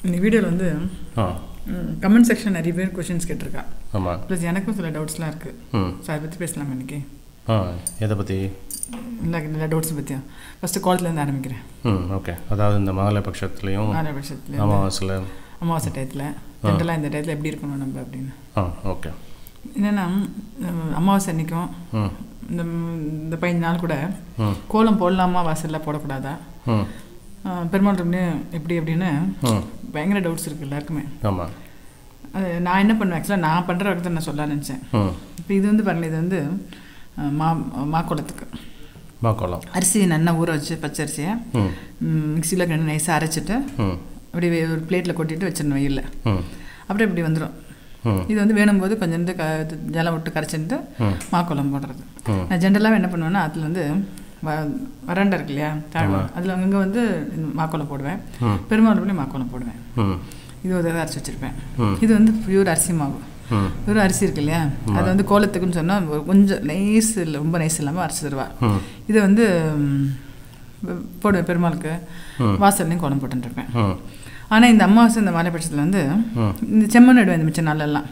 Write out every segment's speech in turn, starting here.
இந்த வீடியோவில் வந்து கமெண்ட் செக்ஷன் நிறைய பேர் கொஷின்ஸ் கேட்டிருக்கா. ஆமாம். ப்ளஸ் எனக்கும் சில டவுட்ஸ்லாம் இருக்குது. ஸோ அதை பற்றி பேசலாம் இன்னைக்கு. எதை பற்றி? இல்லை டவுட்ஸை பற்றியா? ஃபஸ்ட்டு காலத்துலேருந்து ஆரம்பிக்கிறேன். ஓகே. அதாவது இந்த மகாலய பட்சத்துலேயும் அமாவாசை டயத்தில் ஜென்ரலாக இந்த டயத்தில் எப்படி இருக்கணும் நம்ம அப்படின்னு. ஓகே. என்னென்னா அமாவாசை அன்றைக்கும் இந்த 15 நாள் கூட கோலம் போடலாமா வாசலில் போடக்கூடாதா, பெருமாள் எப்படி அப்படின்னு பயங்கர டவுட்ஸ் இருக்குது எல்லாருக்குமே. ஆமாம். அது நான் என்ன பண்ணுவேன், ஆக்சுவலாக நான் பண்ணுற வரைக்கும் நான் சொல்ல நினச்சேன். இப்போ இது வந்து பாருங்கள், இது வந்து மாக்கோலத்துக்கு மாக்கோலம் அரிசி நல்லா ஊற வச்சு பச்சை அரிசியை மிக்சியில் ரெண்டு நைஸாக அரைச்சிட்டு அப்படி ஒரு பிளேட்டில் கொட்டிட்டு வச்சிடணும் வெயிலில். அப்புறம் இப்படி வந்துடும். இது வந்து வேணும்போது கொஞ்சோண்டு ஜலம் விட்டு கரைச்சிட்டு மாக்கோலம் போடுறது. நான் ஜென்ரலாக என்ன பண்ணுவேன்னா அதில் வந்து வறண்டை இருக்கு இல்லையா, அதில் அங்கே வந்து மாக்கோலம் போடுவேன். பெருமாள் மாக்கோலம் போடுவேன். இது ஒரு இதாக அரைச்சி வச்சுருப்பேன். இது வந்து பியூர் அரிசி மாவு, வெறும் அரிசி இருக்கு இல்லையா, அது வந்து கோலத்துக்குன்னு சொன்னால் கொஞ்சம் நைஸ் இல்லை, ரொம்ப நைஸ் இல்லாமல் அரைச்சி தருவா. இதை வந்து போடுவேன் பெருமாளுக்கு, வாசல்லையும் கோலம் போட்டுருப்பேன். ஆனால் இந்த அமாவாசை இந்த மாலைபட்சத்தில் வந்து இந்த செம்மண் இடுவேன். இந்த மிச்ச நாளெல்லாம்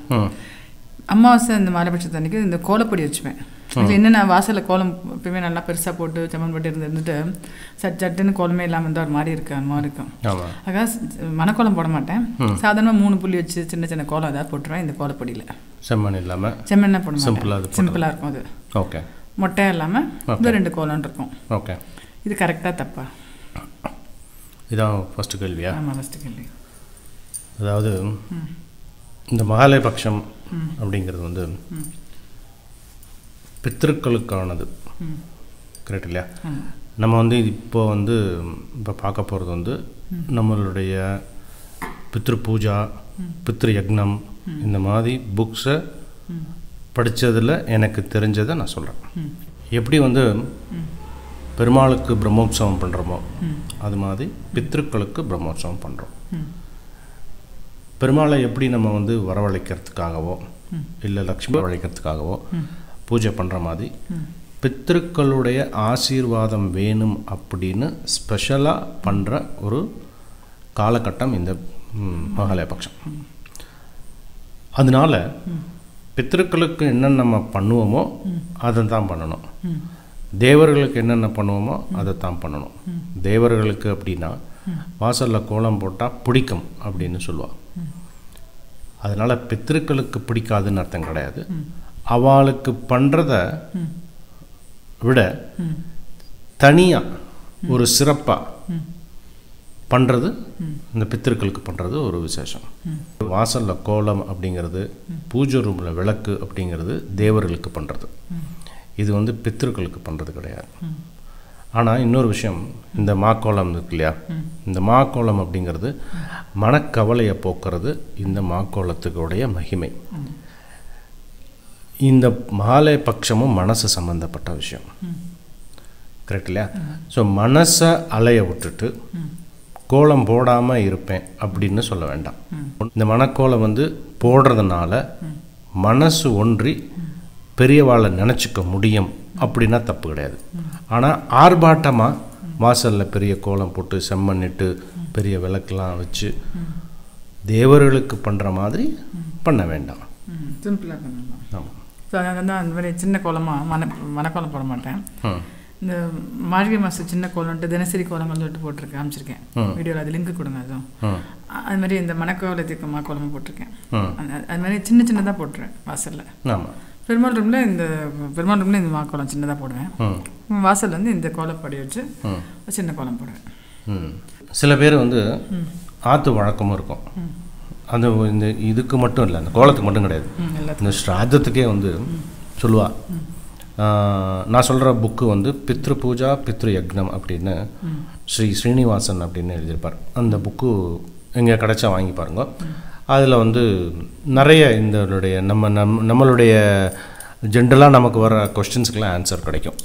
அமாவாசை இந்த மாலைபட்சத்து அன்றைக்கி இந்த கோலப்பொடி வச்சுப்பேன். இதில் என்னென்ன வாசலில் கோலம் எப்பயுமே நல்லா பெருசாக போட்டு செம்மண் போட்டு இருந்துட்டு சட்டுன்னு கோலமே இல்லாமல் இருந்தால் ஒரு மாதிரி இருக்கு, அந்த மாதிரி இருக்கும். ஆக மணக்கோலம் போட மாட்டேன். சாதாரணமாக 3 புள்ளி வச்சு சின்ன சின்ன கோலம் ஏதாவது போட்டுருவேன் இந்த கோலப்பொடியில். செம்மண் இல்லாமல் செம்மண்ணே போட சிம்பிளாக இருக்கும் அது. ஓகே. மொட்டையாக இல்லாமல் இது 2 கோலம் இருக்கும். ஓகே. இது கரெக்டாக தப்பா? இதான் ஃபஸ்ட்டு கேள்வியா? ஆமாம், ஃபஸ்ட்டு கேள்வி. அதாவது இந்த மகாலய பட்சம் அப்படிங்கிறது வந்து பித்திருக்களுக்கானது, கரெக்ட் இல்லையா? நம்ம வந்து இப்போ பார்க்க போகிறது வந்து நம்மளுடைய பித்ரு பூஜா, பித்ரு யக்னம், இந்த மாதிரி புக்ஸை படித்ததில் எனக்கு தெரிஞ்சதை நான் சொல்கிறேன். எப்படி வந்து பெருமாளுக்கு பிரம்மோற்சவம் பண்ணுறோமோ அது மாதிரி பித்ருக்களுக்கு பிரம்மோற்சவம் பண்ணுறோம். பெருமாளை எப்படி நம்ம வந்து வரவழைக்கிறதுக்காகவோ இல்லை லக்ஷ்மி வரவழைக்கிறதுக்காகவோ பூஜை பண்ணுற மாதிரி பித்ருக்களுடைய ஆசீர்வாதம் வேணும் அப்படின்னு ஸ்பெஷலாக பண்ணுற ஒரு காலகட்டம் இந்த மகாலய பட்சம். அதனால் பித்ருக்களுக்கு என்னென்ன நம்ம பண்ணுவோமோ அதை தான் பண்ணணும். தேவர்களுக்கு என்னென்ன பண்ணுவோமோ அதை தான் பண்ணணும். தேவர்களுக்கு அப்படின்னா வாசலில் கோலம் போட்டால் பிடிக்கும் அப்படின்னு சொல்லுவாள். அதனால் பித்ருக்களுக்கு பிடிக்காதுன்னு அர்த்தம் கிடையாது. அவளுக்கு பண்ணுறத விட தனியாக ஒரு சிறப்பாக பண்ணுறது இந்த பித்திருக்களுக்கு பண்ணுறது ஒரு விசேஷம். வாசலில் கோலம் அப்படிங்கிறது, பூஜை ரூமில் விளக்கு அப்படிங்கிறது தேவர்களுக்கு பண்ணுறது. இது வந்து பித்திருக்களுக்கு பண்ணுறது கிடையாது. ஆனால் இன்னொரு விஷயம், இந்த மாக்கோலம் இருக்கு இல்லையா, இந்த மாக்கோலம் அப்படிங்கிறது மனக்கவலையை போக்குறது இந்த மாக்கோலத்துக்குடைய மகிமை. இந்த மகாலய பட்சமும் மனசு சம்மந்தப்பட்ட விஷயம், கரெக்ட் இல்லையா? ஸோ மனசை அலைய விட்டுட்டு கோலம் போடாமல் இருப்பேன் அப்படின்னு சொல்ல வேண்டாம். இந்த மனக்கோலம் வந்து போடுறதுனால மனசு ஒன்றி பெரியவாளை நினச்சிக்க முடியும் அப்படின்னா தப்பு கிடையாது. ஆனால் ஆர்ப்பாட்டமாக வாசலில் பெரிய கோலம் போட்டு செம்மண்ணிட்டு பெரிய விளக்கெலாம் வச்சு தேவர்களுக்கு பண்ணுற மாதிரி பண்ண வேண்டாம். சிம்பிளாக பண்ணலாம். ஆமாம். ஸோ அதனால தான் அந்த மாதிரி சின்ன கோலமாக மனக்கோலம் போட மாட்டேன். இந்த மார்கழி மாதம் சின்ன கோலம்ட்டு தினசரி கோலங்கள் சொல்லிட்டு போட்டிருக்கேன், காமிச்சிருக்கேன் வீடியோவில். அது லிங்க் கொடுங்க. அதுவும் அது மாதிரி இந்த மணக்கோலத்துக்கு மாக்கோலமாக போட்டிருக்கேன். அது மாதிரி சின்ன சின்னதாக போட்டுருவேன் வாசலில். ஆமாம். பெருமாள் ரூமில் இந்த மாக்கோலம் சின்னதாக போடுவேன். வாசலில் வந்து இந்த கோலப்படி வச்சு சின்ன கோலம் போடுவேன். சில பேர் வந்து ஆற்று வழக்கமும் இருக்கும். அந்த இந்த இதுக்கு மட்டும் இல்லை, அந்த கோலத்துக்கு மட்டும் கிடையாது, இந்த ஸ்ராத்தத்துக்கே வந்து சொல்லுவா. நான் சொல்கிற புக்கு வந்து பித்ரு பூஜா பித்ரு யக்னம் அப்படின்னு ஸ்ரீனிவாசன் அப்படின்னு எழுதியிருப்பார். அந்த புக்கு எங்கே கிடைச்சா வாங்கி பாருங்க. அதில் வந்து நிறைய இதனுடைய நம்மளுடைய ஜென்ரலாக நமக்கு வர கொஸ்டின்ஸுக்கெல்லாம் ஆன்சர் கிடைக்கும்.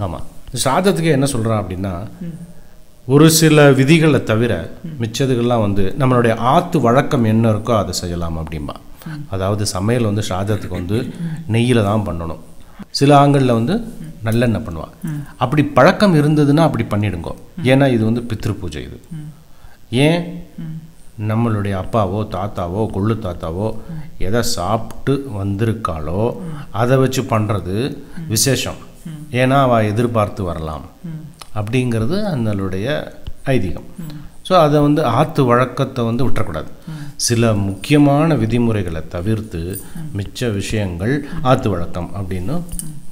ஆமாம். ஸ்ராத்தத்துக்கே என்ன சொல்கிறான் அப்படின்னா, ஒரு சில விதிகளை தவிர மிச்சதுகள்லாம் வந்து நம்மளுடைய ஆற்று வழக்கம் என்ன இருக்கோ அதை செய்யலாம் அப்படின்பா. அதாவது சமையல் வந்து ஸ்ராத்தத்துக்கு வந்து நெய்யில் தான் பண்ணணும். சில ஆண்களில் வந்து நல்லெண்ணெய் பண்ணுவாள். அப்படி பழக்கம் இருந்ததுன்னா அப்படி பண்ணிடுங்கோ. ஏன்னா இது வந்து பித்ரு பூஜை. இது ஏன் நம்மளுடைய அப்பாவோ தாத்தாவோ கொள்ளு தாத்தாவோ எதை சாப்பிட்டு வந்திருக்காளோ அதை வச்சு பண்ணுறது விசேஷம். ஏன்னா அவள் எதிர்பார்த்து வரலாம் அப்படிங்கிறது அதனுடைய ஐதீகம். ஸோ அதை வந்து ஆற்று வழக்கத்தை வந்து விட்டுறக்கூடாது. சில முக்கியமான விதிமுறைகளை தவிர்த்து மிச்ச விஷயங்கள் ஆற்று வழக்கம் அப்படின்னு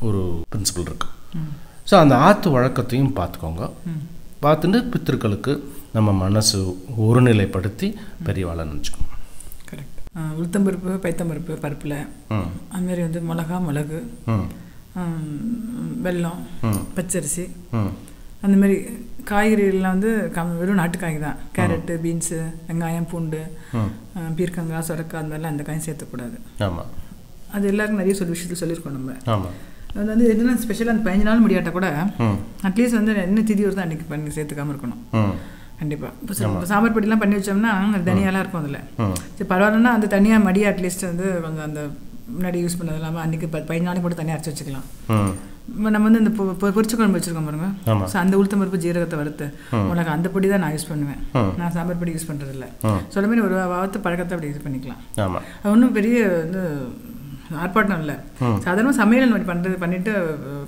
ஒரு பிரின்சிபல் இருக்குது. ஸோ அந்த ஆற்று வழக்கத்தையும் பார்த்துக்கோங்க. பார்த்துட்டு பித்திருக்களுக்கு நம்ம மனசு ஒருநிலைப்படுத்தி பெரியவாளை நினச்சிக்கோங்க. கரெக்ட். உளுத்தம்பருப்பு பைத்தம்பருப்பு பருப்பில் அதுமாரி வந்து மிளகு வெல்லம் பச்சரிசி அந்தமாரி காய்கறிகள்லாம் வந்து வெறும் நாட்டுக்காய் தான். கேரட்டு பீன்ஸு வெங்காயம் பூண்டு பீர்க்கங்காய் சொரக்காய் அந்த மாதிரிலாம் அந்த காயும் சேர்த்துக்கூடாது. ஆமாம், அது எல்லாருக்கும் நிறைய விஷயத்தில் சொல்லியிருக்கோம் நம்ம. ஆமாம், அது வந்து என்னென்ன ஸ்பெஷலாக அந்த 15 நாள் முடியாட்டா கூட அட்லீஸ்ட் வந்து என்ன திதி வருதோ அன்றைக்கி பண்ணி சேர்த்துக்காமல் இருக்கணும். கண்டிப்பாக இப்போ சாம்பார் பொடிலாம் பண்ணி வச்சோம்னா அது தனியாலாம் இருக்கும். அதில் சரி பரவாயில்லன்னா அந்த தனியாக மடி அட்லீஸ்ட் வந்து கொஞ்சம் அந்த முன்னாடி யூஸ் பண்ணது இல்லாமல் அன்றைக்கி 15 நாளைக்கு போட்டு தனியாக அரைச்சி வச்சுக்கலாம். நம்ம வந்து இந்த பொரிச்ச குழம்பு வச்சுருக்கோம் பாருங்க. ஸோ அந்த உளுத்தம் பருப்பு ஜீரகத்தை வறுத்து உனக்கு அந்த பொடி தான் நான் யூஸ் பண்ணுவேன். நான் சாம்பார் பொடி யூஸ் பண்ணுறதில்ல. சொல்ல மாதிரி ஒரு வாரத்து பழக்கத்தை அப்படி இது பண்ணிக்கலாம். அது ஒன்றும் பெரிய வந்து ஆர்ப்பாட்டம் இல்லை. சாதாரணமாக சமையல் நம்ம பண்ணிட்டு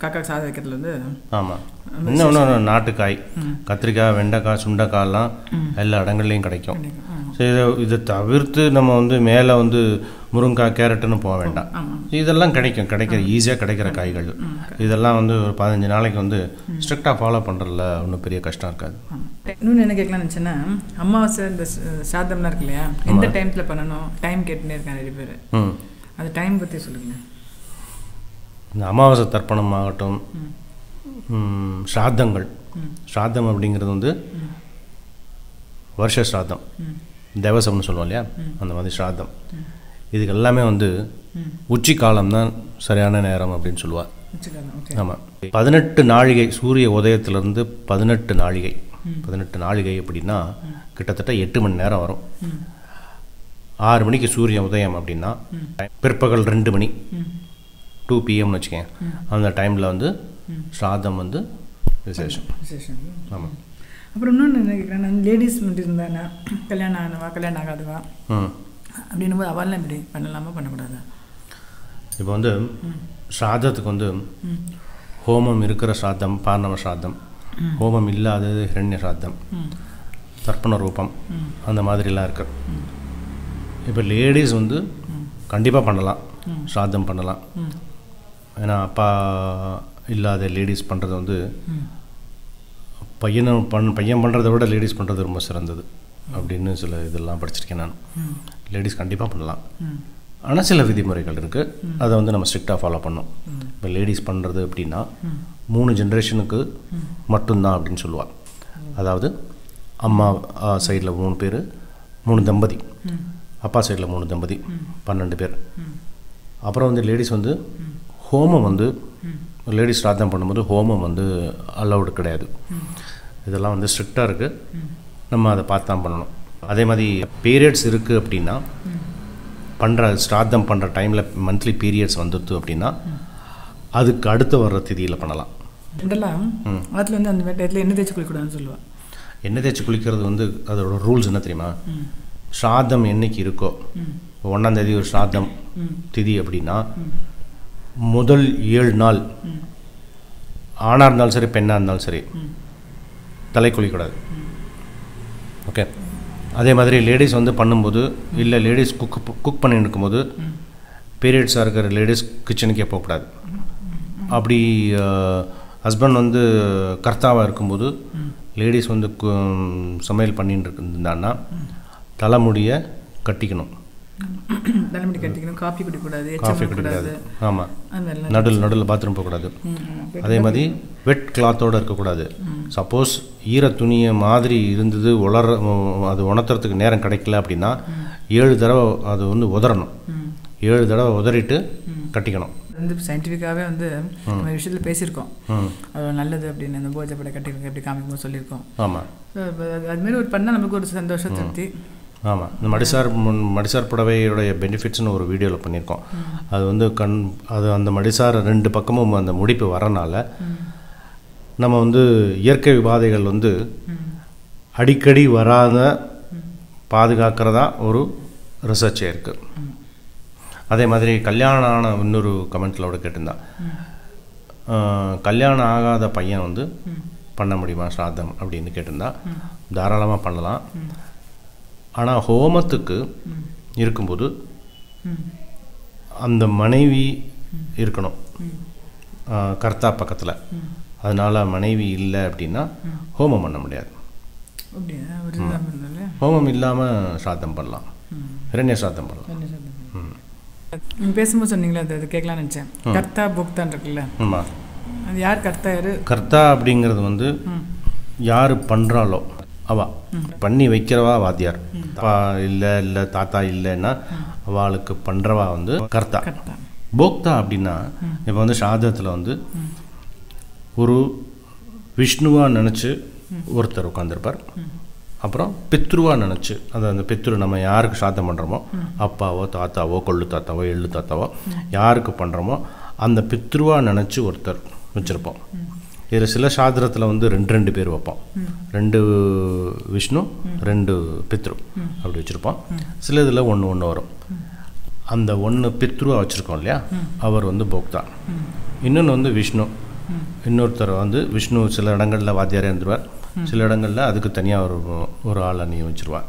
காக்கா சாதம் வைக்கிறதுல வந்து. ஆமாம், இன்னும் நாட்டுக்காய் கத்திரிக்காய் வெண்டைக்காய் சுண்டைக்காய்லாம் எல்லா இடங்கள்லையும் கிடைக்கும். சரி, இதை தவிர்த்து நம்ம வந்து மேலே வந்து முருங்காய் கேரட்டுன்னு போக வேண்டாம். இதெல்லாம் கிடைக்கிற ஈஸியாக கிடைக்கிற காய்கள். இதெல்லாம் வந்து ஒரு 15 நாளைக்கு வந்து ஸ்ட்ரிக்டாக ஃபாலோ பண்ணுறதுல ஒன்றும் பெரிய கஷ்டம் இருக்காது. இன்னொன்று என்ன கேட்கலாம்னு நினச்சேன்னா, அமாவாசை இந்த சாதம்லாம் இருக்கு இல்லையா, எந்த டைமில் பண்ணணும் டைம் கேட்டுனே இருக்கேன் நிறைய பேர். அந்த டைம் பற்றி சொல்லுங்கள். இந்த அமாவாசை தர்ப்பணம் ஆகட்டும், ஸ்ராத்தங்கள், ஸ்ராத்தம் அப்படிங்கிறது வந்து வருஷ ஸ்ராத்தம் தேவசம்னு சொல்லுவோம் இல்லையா, அந்த மாதிரி ஸ்ராத்தம். இதுக்கு எல்லாமே வந்து உச்சி காலம்தான் சரியான நேரம் அப்படின்னு சொல்லுவாள். ஆமாம், 18 நாழிகை சூரிய உதயத்திலேருந்து 18 நாழிகை. 18 நாழிகை அப்படின்னா கிட்டத்தட்ட 8 மணி நேரம் வரும். 6 மணிக்கு சூரிய உதயம் அப்படின்னா பிற்பகல் 2 மணி 2 PM வச்சுக்கேன். அந்த டைமில் வந்து ஸ்ராத்தம் வந்து விசேஷம். ஆமாம். அப்புறம் இன்னொன்று என்ன கேட்குறேன், லேடிஸ் மட்டும் இருந்தானா கல்யாணம் ஆனவா கல்யாணம் ஆகாதவா அப்படின்னும் போது அவெல்லாம் இப்படி பண்ணலாமா பண்ணக்கூடாதா? இப்போ வந்து ஸ்ராத்தத்துக்கு வந்து ஹோமம் இருக்கிற ஸ்ராத்தம் பார்ணவ ஸ்ராத்தம், ஹோமம் இல்லாதது ஹிரண்ய ஸ்ராத்தம், தர்ப்பண ரூபம், அந்த மாதிரிலாம் இருக்கு. இப்போ லேடிஸ் வந்து கண்டிப்பாக பண்ணலாம், ஸ்ராத்தம் பண்ணலாம். ஏன்னா அப்பா இல்லாத லேடிஸ் பண்ணுறது வந்து பையன் பண்ணுறதை விட லேடிஸ் பண்ணுறது ரொம்ப சிறந்தது அப்படின்னு சில இதெல்லாம் படிச்சிருக்கேன் நான். லேடிஸ் கண்டிப்பாக பண்ணலாம், ஆனால் சில விதிமுறைகள் இருக்குது, அதை வந்து நம்ம ஸ்ட்ரிக்டாக ஃபாலோ பண்ணோம். இப்போ லேடிஸ் பண்ணுறது அப்படின்னா 3 ஜென்ரேஷனுக்கு மட்டும்தான் அப்படின்னு சொல்லுவாள். அதாவது அம்மா சைடில் 3 பேர், 3 தம்பதி, அப்பா சைடில் 3 தம்பதி, 12 பேர். அப்புறம் வந்து லேடிஸ் வந்து ஹோமம் வந்து லேடிஸ் ஸ்ராத்தம் பண்ணும்போது ஹோமம் வந்து அலௌடு கிடையாது. இதெல்லாம் வந்து ஸ்ட்ரிக்டாக இருக்குது, நம்ம அதை பார்த்து தான் பண்ணணும். அதே மாதிரி பீரியட்ஸ் இருக்குது அப்படின்னா ஸ்ராத்தம் பண்ணுற டைமில் மந்த்லி பீரியட்ஸ் வந்துடுது அப்படின்னா அதுக்கு அடுத்து வர்ற திதியில் பண்ணலாம். இதெல்லாம் அதில் வந்து அந்த இடத்துல எண்ணெய் தேய்ச்சி குளிக்கூடாதுன்னு சொல்லுவாள். எண்ணெய் தேய்ச்சி குளிக்கிறது வந்து அதோட ரூல்ஸ் என்ன தெரியுமா? ஸ்ராத்தம் என்னைக்கு இருக்கோ, 1ஆம் தேதி ஒரு ஸ்ராத்தம் திதி அப்படின்னா முதல் 7 நாள் ஆணாக இருந்தாலும் சரி பெண்ணாக இருந்தாலும் சரி தலை குளிக்கூடாது. ஓகே. அதே மாதிரி லேடிஸ் வந்து பண்ணும்போது, இல்லை லேடிஸ் குக் பண்ணிட்டு இருக்கும்போது பீரியட்ஸாக இருக்கிற லேடிஸ் கிச்சனுக்கே போகக்கூடாது. அப்படி ஹஸ்பண்ட் வந்து கர்த்தாவாக இருக்கும்போது லேடிஸ் வந்து சமையல் பண்ணிட்டு இருந்தான்னா தலைமுடியை கட்டிக்கணும். தலைமுடி கட்டிக்கணும், காஃபி குடிக்கூடாது, காஃபி குடிக்கூடாது. ஆமாம், நடுவில் பாத்ரூம் போகக்கூடாது. அதே மாதிரி வெட் கிளாத்தோடு இருக்கக்கூடாது. சப்போஸ் ஈர துணியை மாதிரி இருந்தது அது உணர்த்துறதுக்கு நேரம் கிடைக்கல அப்படின்னா 7 தடவை அது வந்து உதறணும். 7 தடவை உதறிட்டு கட்டிக்கணும். வந்து சயின்டிஃபிக்காகவே வந்து நம்ம விஷயத்தில் பேசியிருக்கோம், அது நல்லது அப்படின்னு. அந்த போஜை படை கட்டிருக்கோம் எப்படி காமிக்கும்போது சொல்லியிருக்கோம். ஆமாம், அதுமாரி ஒரு பண்ணால் நமக்கு ஒரு சந்தோஷம் திருப்தி. ஆமாம், இந்த மடிசார் புடவையுடைய பெனிஃபிட்ஸ்னு ஒரு வீடியோவில் பண்ணியிருக்கோம். அது வந்து அது அந்த மடிசார் 2 பக்கமும் அந்த முடிப்பு வரனால நம்ம வந்து இயற்கை உபாதைகள் வந்து அடிக்கடி வராத பாதுகாக்கிறதா ஒரு ரிசர்ச்சே இருக்குது. அதே மாதிரி கல்யாணம் ஆன இன்னொரு கமெண்ட்ஸில் கேட்டிருந்தான், கல்யாணம் ஆகாத பையன் வந்து பண்ண முடியுமா ஸ்ராத்தம் அப்படின்னு கேட்டிருந்தா, தாராளமாக பண்ணலாம். ஆனால் ஹோமத்துக்கு இருக்கும்போது அந்த மனைவி இருக்கணும் கர்த்தா பக்கத்தில். அதனால் மனைவி இல்லை அப்படின்னா ஹோமம் பண்ண முடியாது. ஹோமம் இல்லாமல் ஸ்ராத்தம் பண்ணலாம், இரண்ய ஸ்ராத்தம் பண்ணலாம். பேசும்போது சொன்னீங்களா, அது கேட்கலான்னு நினச்சேன். கர்த்தா போக்தான் இருக்குல்ல, ஆமாம். அது யார் கர்த்தா? யார் கர்த்தா அப்படிங்கிறது வந்து யார் பண்ணுறாலோ அவா பண்ணி வைக்கிறவா வாத்தியார். அப்பா இல்லை இல்லை தாத்தா இல்லைன்னா அவளுக்கு பண்ணுறவா வந்து கர்த்தா. போக்தா அப்படின்னா இப்போ வந்து சாதத்தில் வந்து ஒரு விஷ்ணுவாக நினச்சி ஒருத்தர் உட்காந்துருப்பார். அப்புறம் பித்ருவாக நினச்சி, அது அந்த பித்ரு நம்ம யாருக்கு சாதம் பண்ணுறோமோ, அப்பாவோ தாத்தாவோ கொள்ளு தாத்தாவோ எள்ளு தாத்தாவோ யாருக்கு பண்ணுறோமோ அந்த பித்ருவாக நினச்சி ஒருத்தர் வச்சுருப்போம். இதில் சில சாத்திரத்தில் வந்து 2 பேர் வைப்போம், 2 விஷ்ணு 2 பித்ரு அப்படி வச்சுருப்போம். சில இதில் 1 வரும். அந்த 1 பித்ருவாக வச்சுருக்கோம் இல்லையா, அவர் வந்து போக்தா. இன்னொன்று வந்து விஷ்ணு, இன்னொருத்தர் வந்து விஷ்ணு சில இடங்களில் வாத்தியாரே இருந்துருவார், சில இடங்களில் அதுக்கு தனியாக ஒரு ஆளை நியமிச்சிருவார்.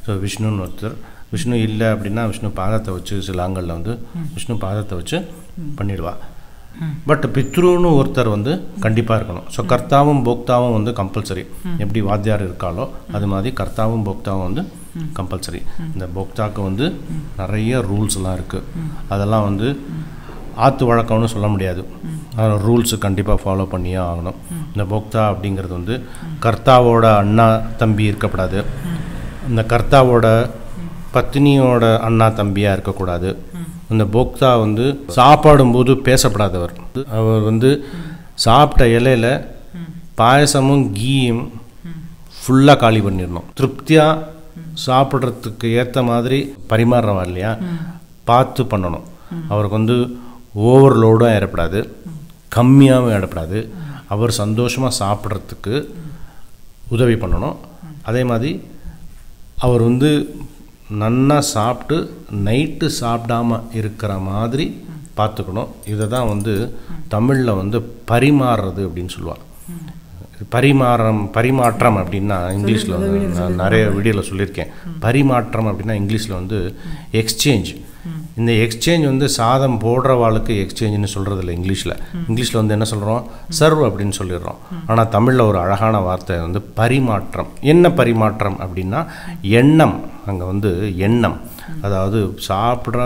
ஸோ விஷ்ணுன்னு ஒருத்தர். விஷ்ணு இல்லை அப்படின்னா விஷ்ணு பாதத்தை வச்சு சில ஆண்களில் வந்து விஷ்ணு பாதத்தை வச்சு பண்ணிடுவாள். பட் பித்ருன்னு ஒருத்தர் வந்து கண்டிப்பாக இருக்கணும். ஸோ கர்த்தாவும் போக்தாவும் வந்து கம்பல்சரி. எப்படி வாத்தியார் இருக்காலோ அது மாதிரி கர்த்தாவும் போக்தாவும் வந்து கம்பல்சரி. இந்த போக்தாவுக்கு வந்து நிறைய ரூல்ஸ்லாம் இருக்குது. அதெல்லாம் வந்து ஆற்று வழக்கம்னு சொல்ல முடியாது, ரூல்ஸு கண்டிப்பாக ஃபாலோ பண்ணியே ஆகணும். இந்த போக்தா அப்படிங்கிறது வந்து கர்த்தாவோட அண்ணா தம்பி இருக்கக்கூடாது, இந்த கர்த்தாவோட பத்னியோட அண்ணா தம்பியாக இருக்கக்கூடாது. இந்த போக்தா வந்து சாப்பாடும்போது பேசப்படாதவர். அவர் வந்து சாப்பிட்ட இலையில் பாயசமும் கீயும் ஃபுல்லாக காலி பண்ணிடணும். திருப்தியாக சாப்பிட்றதுக்கு ஏற்ற மாதிரி பரிமாறுறவா இல்லையா, பார்த்து பண்ணணும். அவருக்கு வந்து ஓவர்லோடும் ஏறப்படாது, கம்மியாகவும் ஏறப்படாது. அவர் சந்தோஷமாக சாப்பிட்றதுக்கு உதவி பண்ணணும். அதே மாதிரி அவர் வந்து நன்னா சாப்பிட்டு நைட்டு சாப்பிடாமல் இருக்கிற மாதிரி பார்த்துக்கணும். இதை தான் வந்து தமிழில் வந்து பரிமாறுறது அப்படின்னு சொல்லுவாள். பரிமாற்றம் அப்படின்னா இங்கிலீஷில் வந்து நான் நிறைய வீடியோவில் சொல்லியிருக்கேன். பரிமாற்றம் அப்படின்னா இங்கிலீஷில் வந்து எக்ஸ்சேஞ்ச். இந்த எக்ஸ்சேஞ்ச் வந்து சாதம் போடுறவாளுக்கு எக்ஸ்சேஞ்சுன்னு சொல்கிறது இல்லை இங்கிலீஷில் வந்து என்ன சொல்கிறோம், சர்வ் அப்படின்னு சொல்லிடுறோம். ஆனால் தமிழில் ஒரு அழகான வார்த்தை வந்து பரிமாற்றம். என்ன பரிமாற்றம் அப்படின்னா எண்ணம். அங்கே வந்து எண்ணம், அதாவது சாப்பிட்ற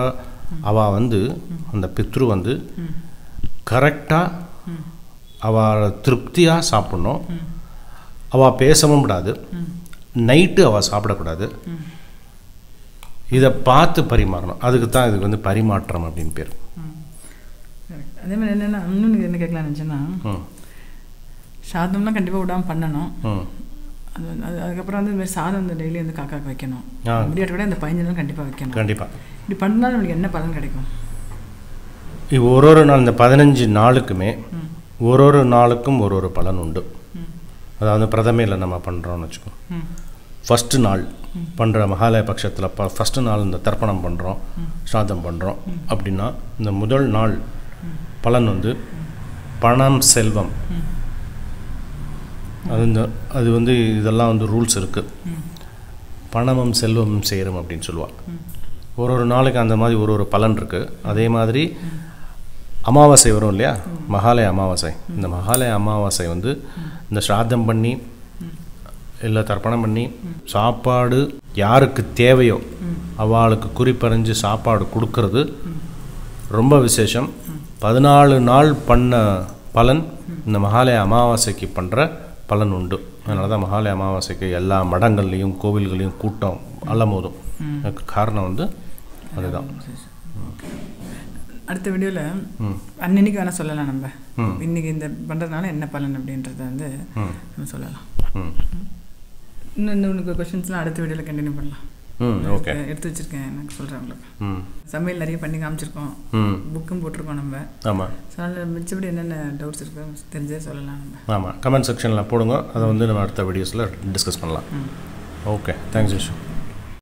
அவள் வந்து அந்த பித்ரு வந்து கரெக்டாக அவள் திருப்தியாக சாப்பிட்ணும். அவள் பேசவும் கூடாது, நைட்டு அவள் சாப்பிடக்கூடாது. இதை பார்த்து பரிமாறணும். அதுக்கு தான் இதுக்கு வந்து பரிமாற்றம் அப்படின்னு பேர். அதே மாதிரி என்னென்னா இன்னொன்று என்ன கேட்கலான்னு நினச்சேன்னா, சாதம்லாம் கண்டிப்பாக விடாமல் பண்ணணும். அதுக்கப்புறம் வந்து இந்த மாதிரி சாதம் இந்த டெய்லி வந்து காக்காக்கு வைக்கணும். முடியாட்ட கூட இந்த 15 நாள் கண்டிப்பாக வைக்கணும். கண்டிப்பாக இப்படி பண்ணாலும் நம்மளுக்கு என்ன பலன் கிடைக்கும்? ஒரு நாள் இந்த 15 நாளுக்குமே ஒரு நாளுக்கும் ஒரு பலன் உண்டு. அதாவது பிரதமையில் நம்ம பண்ணுறோம்னு வச்சுக்கோ, ஃபஸ்ட்டு நாள் பண்ணுற மகாலய பட்சத்தில் ஃபஸ்ட்டு நாள் இந்த தர்ப்பணம் பண்ணுறோம், ஸ்ராத்தம் பண்ணுறோம் அப்படின்னா இந்த முதல் நாள் பலன் வந்து பணம் செல்வம். அது வந்து இதெல்லாம் வந்து ரூல்ஸ் இருக்குது. பணமும் செல்வமும் சேரும் அப்படின்னு சொல்லுவாள். ஒரு நாளைக்கு அந்த மாதிரி ஒரு பலன் இருக்குது. அதே மாதிரி அமாவாசை வரும் இல்லையா, மகாலய அமாவாசை. இந்த மகாலய அமாவாசை வந்து இந்த ஸ்ராத்தம் பண்ணி இல்லை தர்ப்பணம் பண்ணி சாப்பாடு யாருக்கு தேவையோ அவளுக்கு குறிப்பறிஞ்சு சாப்பாடு கொடுக்கறது ரொம்ப விசேஷம். 14 நாள் பண்ண பலன் இந்த மகாலய அமாவாசைக்கு பண்ணுற பலன் உண்டு. அதனால தான் மகாலய அமாவாசைக்கு எல்லா மடங்கள்லேயும் கோவில்களையும் கூட்டம் அலமோதும். அதுக்கு காரணம் வந்து அதுதான். அடுத்த வீடியோவில் அன்னைக்கு வேணால் சொல்லலாம். நம்ம இன்றைக்கி இந்த பண்ணுறதுனால என்ன பலன் அப்படின்றத வந்து நம்ம சொல்லலாம். இன்னும் உனக்கு கொஷின்ஸ்லாம் அடுத்த வீடியோவில் கண்டினியூ பண்ணலாம். ஓகே, எடுத்து வச்சுருக்கேன், எனக்கு சொல்கிறேன். உங்களுக்கு சமையல் நிறைய பண்ணி காமிச்சிருக்கோம், புக்கும் போட்டிருக்கோம் நம்ம. ஆமாம், அதனால் மிச்சப்படி என்னென்ன டவுட்ஸ் இருக்கோ தெரிஞ்சே சொல்லலாம் நம்ம. ஆமாம், கமெண்ட் செக்ஷனில் போடுங்க. அதை வந்து நம்ம அடுத்த வீடியோஸில் டிஸ்கஸ் பண்ணலாம். Okay, thanks you.